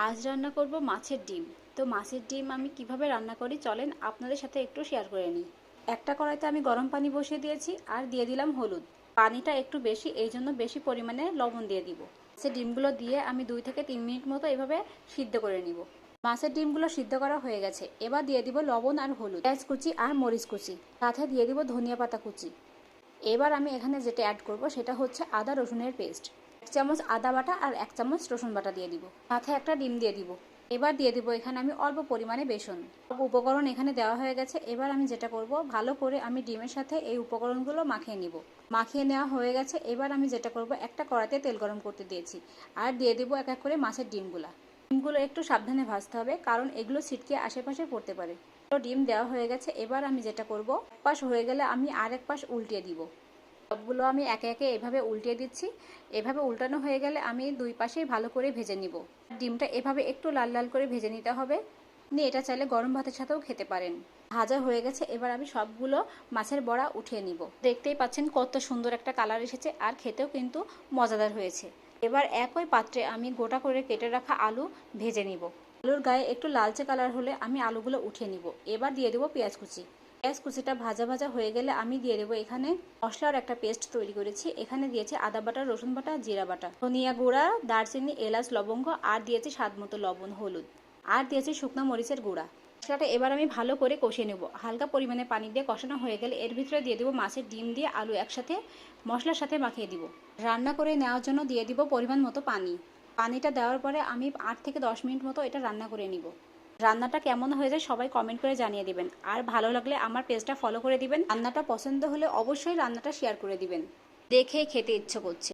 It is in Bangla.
আজ রান্না করব মাছের ডিম। তো মাছের ডিম আমি কিভাবে রান্না করি চলেন আপনাদের সাথে একটু শেয়ার করে নিই। একটা কড়াইতে আমি গরম পানি বসিয়ে দিয়েছি আর দিয়ে দিলাম হলুদ। পানিটা একটু বেশি, এই জন্য বেশি পরিমাণে লবণ দিয়ে দিব। মাছের ডিমগুলো দিয়ে আমি 2 থেকে 3 মিনিট মতো এভাবে সিদ্ধ করে নিব। মাছের ডিমগুলো সিদ্ধ করা হয়ে গেছে, এবার দিয়ে দিব লবণ আর হলুদ, পেঁয়াজ কুচি আর মরিচ কুচি, সাথে দিয়ে দিব ধনিয়া পাতা কুচি। এবার আমি এখানে যেটা অ্যাড করব সেটা হচ্ছে আদা রসুনের পেস্ট। 1 চামচ আদা বাটা আর 1 চামচ রসুন বাটা দিয়ে দিব, সাথে একটা ডিম দিয়ে দিব। এবার দিয়ে দিব এখানে আমি অল্প পরিমাণে বেসন। সব উপকরণ এখানে দেওয়া হয়ে গেছে। এবার আমি যেটা করব, ভালো করে আমি ডিমের সাথে এই উপকরণগুলো মাখিয়ে নিব। মাখিয়ে নেওয়া হয়ে গেছে। এবার আমি যেটা করব, একটা কড়াইতে তেল গরম করতে দিয়েছি আর দিয়ে দিব এক এক করে মাছের ডিমগুলো একটু সাবধানে ভাজতে হবে, কারণ এগুলো ছিটকে আশেপাশে পড়তে পারে। তো ডিম দেওয়া হয়ে গেছে। এবার আমি যেটা করব, এক পাশ হয়ে গেলে আমি আরেক পাশ উল্টিয়ে দিব। সবগুলো আমি একে একে এভাবে উল্টিয়ে দিচ্ছি। এভাবে উল্টানো হয়ে গেলে আমি দুই পাশেই ভালো করে ভেজে নিব। ডিমটা এভাবে একটু লাল লাল করে ভেজে নিতে হবে। আপনি এটা চাইলে গরম ভাতের সাথেও খেতে পারেন। ভাজা হয়ে গেছে। এবার আমি সবগুলো মাছের বড়া উঠিয়ে নিব। দেখতেই পাচ্ছেন কত সুন্দর একটা কালার এসেছে আর খেতেও কিন্তু মজাদার হয়েছে। এবার একই পাত্রে আমি গোটা করে কেটে রাখা আলু ভেজে নিব। আলুর গায়ে একটু লালচে কালার হলে আমি আলুগুলো উঠিয়ে নিব। এবার দিয়ে দেবো পেঁয়াজ কুচি। পেঁয়াজ কুচিটা ভাজা ভাজা হয়ে গেলে আমি দিয়ে দেবো এখানে মশলার একটা পেস্ট তৈরি করেছি। এখানে দিয়েছি আদা বাটা, রসুন বাটা, জিরা বাটা, ধনিয়া গুঁড়া, দারচিনি, এলাচ, লবঙ্গ, আর দিয়েছি স্বাদ মতো লবণ, হলুদ, আর দিয়েছি শুকনো মরিচের গুঁড়া। মশলাটা এবার আমি ভালো করে কষিয়ে নেব। হালকা পরিমাণে পানি দিয়ে কষানো হয়ে গেলে এর ভিতরে দিয়ে দেবো মাছের ডিম দিয়ে আলু একসাথে মশলার সাথে মাখিয়ে দিব। রান্না করে নেওয়ার জন্য দিয়ে দিব পরিমাণ মতো পানি। পানিটা দেওয়ার পরে আমি 8 থেকে 10 মিনিট মতো এটা রান্না করে নিব। রান্নাটা কেমন হয়ে যায় সবাই কমেন্ট করে জানিয়ে দিবেন, আর ভালো লাগলে আমার পেজটা ফলো করে দিবেন। রান্নাটা পছন্দ হলে অবশ্যই রান্নাটা শেয়ার করে দিবেন। দেখে খেতে ইচ্ছে করছে।